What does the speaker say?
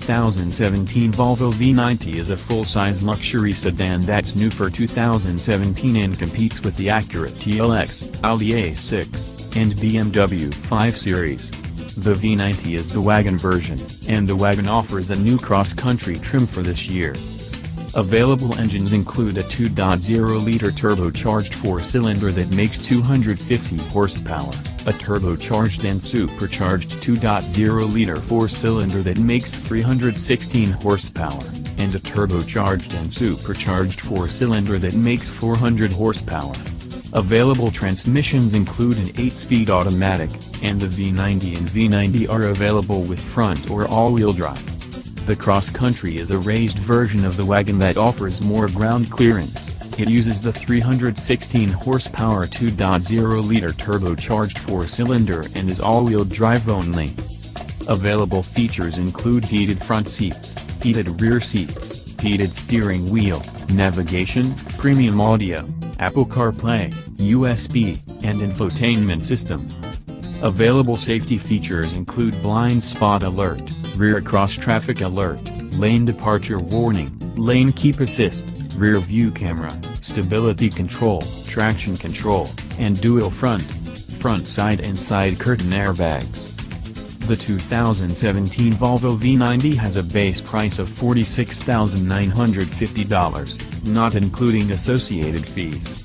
2017 Volvo V90 is a full-size luxury sedan that's new for 2017 and competes with the Acura TLX, Audi A6, and BMW 5 Series. The V90 is the wagon version, and the wagon offers a new cross-country trim for this year. Available engines include a 2.0-liter turbocharged 4-cylinder that makes 250 horsepower, a turbocharged and supercharged 2.0-liter 4-cylinder that makes 316 horsepower, and a turbocharged and supercharged 4-cylinder that makes 400 horsepower. Available transmissions include an 8-speed automatic, and the V90 and V90 are available with front or all-wheel drive. The cross-country is a raised version of the wagon that offers more ground clearance. It uses the 316 horsepower 2.0-liter turbocharged 4-cylinder and is all-wheel drive only. Available features include heated front seats, heated rear seats, heated steering wheel, navigation, premium audio, Apple CarPlay, USB, and infotainment system. Available safety features include blind spot alert, rear cross traffic alert, lane departure warning, lane keep assist, rear view camera, stability control, traction control, and dual front side and side curtain airbags. The 2017 Volvo V90 has a base price of $46,950, not including associated fees.